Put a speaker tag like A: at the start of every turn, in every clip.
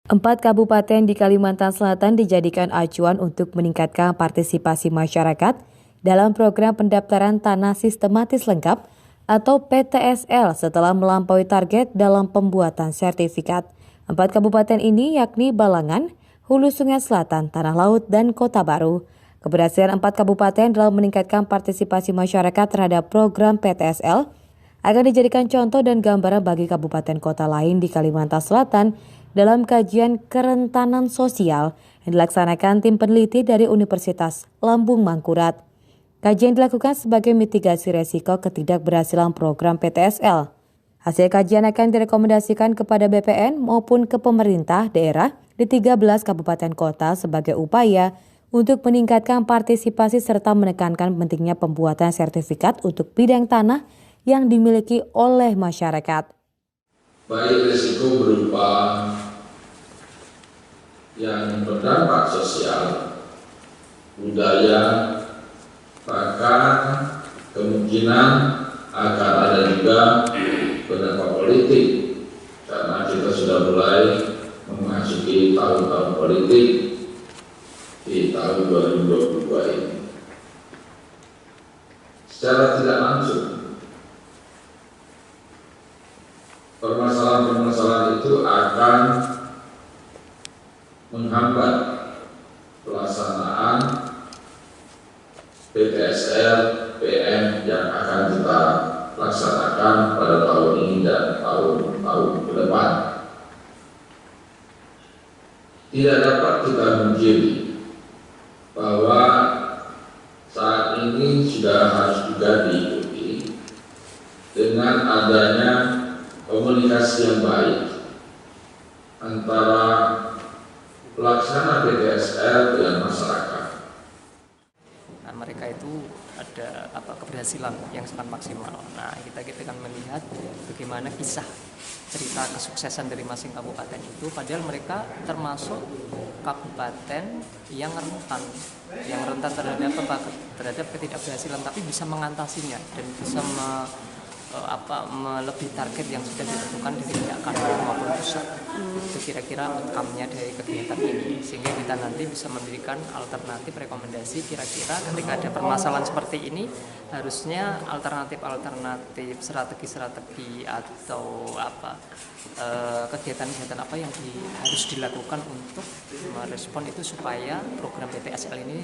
A: Empat kabupaten di Kalimantan Selatan dijadikan acuan untuk meningkatkan partisipasi masyarakat dalam program pendaftaran tanah sistematis lengkap atau PTSL setelah melampaui target dalam pembuatan sertifikat. Empat kabupaten ini yakni Balangan, Hulu Sungai Selatan, Tanah Laut, dan Kota Baru. Keberhasilan empat kabupaten dalam meningkatkan partisipasi masyarakat terhadap program PTSL akan dijadikan contoh dan gambaran bagi kabupaten kota lain di Kalimantan Selatan dalam kajian kerentanan sosial yang dilaksanakan tim peneliti dari Universitas Lambung Mangkurat. Kajian dilakukan sebagai mitigasi resiko ketidakberhasilan program PTSL. Hasil kajian akan direkomendasikan kepada BPN maupun ke pemerintah daerah di 13 kabupaten kota sebagai upaya untuk meningkatkan partisipasi serta menekankan pentingnya pembuatan sertifikat untuk bidang tanah yang dimiliki oleh masyarakat.
B: Baik risiko berupa yang berdampak sosial, budaya, bahkan kemungkinan akan ada juga berdampak politik karena kita sudah mulai memasuki tahun-tahun politik di tahun 2022 ini. Secara tidak langsung, permasalahan-permasalahan itu akan menghambat pelaksanaan PTSL PM yang akan kita laksanakan pada tahun ini dan tahun-tahun ke depan. Tidak dapat kita mungkiri bahwa saat ini sudah harus juga diikuti dengan adanya komunikasi yang baik antara pelaksana PTSL dengan masyarakat.
C: Nah, mereka itu ada keberhasilan yang sangat maksimal. Nah, kita akan melihat bagaimana kisah cerita kesuksesan dari masing kabupaten itu, padahal mereka termasuk kabupaten yang rentan terhadap ketidakberhasilan, tapi bisa mengatasinya dan bisa melebihi target yang sudah ditentukan dari pihak kanwil maupun pusat. Itu kira-kira outcome-nya dari kegiatan ini, sehingga kita nanti bisa memberikan alternatif rekomendasi kira-kira ketika ada permasalahan seperti ini harusnya alternatif strategi atau kegiatan-kegiatan apa yang harus dilakukan untuk merespon itu supaya program PTSL ini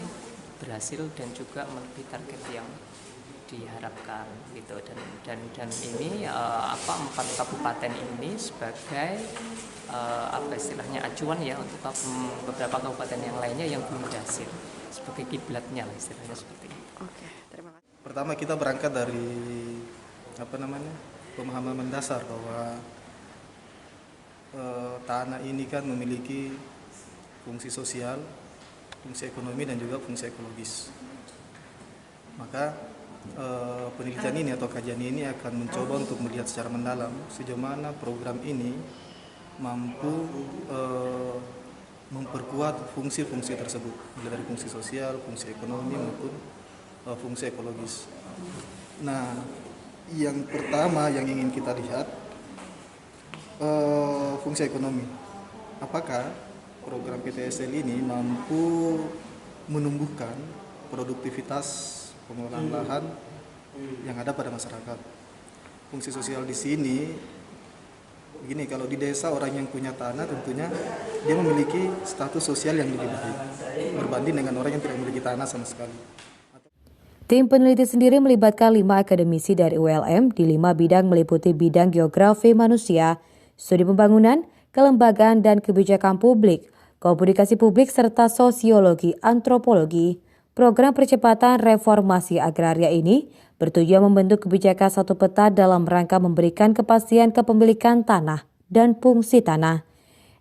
C: berhasil dan juga melebihi target yang diharapkan gitu. Dan ini empat kabupaten ini sebagai istilahnya acuan ya untuk beberapa kabupaten yang lainnya yang belum berhasil, sebagai kiblatnya lah istilahnya seperti itu.
D: Oke, terima kasih.
E: Pertama kita berangkat dari pemahaman mendasar bahwa tanah ini kan memiliki fungsi sosial, fungsi ekonomi dan juga fungsi ekologis. Maka penelitian ini atau kajian ini akan mencoba untuk melihat secara mendalam sejauh mana program ini mampu memperkuat fungsi-fungsi tersebut, mulai dari fungsi sosial, fungsi ekonomi maupun fungsi ekologis. Nah, yang pertama yang ingin kita lihat fungsi ekonomi. Apakah program PTSL ini mampu menumbuhkan produktivitas pengelolaan lahan yang ada pada masyarakat. Fungsi sosial di sini begini, kalau di desa orang yang punya tanah tentunya dia memiliki status sosial yang lebih baik berbanding dengan orang yang tidak memiliki tanah sama sekali.
A: Tim peneliti sendiri melibatkan 5 akademisi dari ULM di 5 bidang meliputi bidang geografi manusia, studi pembangunan, kelembagaan dan kebijakan publik, komunikasi publik serta sosiologi antropologi. Program percepatan reformasi agraria ini bertujuan membentuk kebijakan satu peta dalam rangka memberikan kepastian kepemilikan tanah dan fungsi tanah.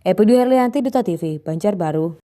A: Epi Dwi Herlianti, Duta TV, Banjarbaru.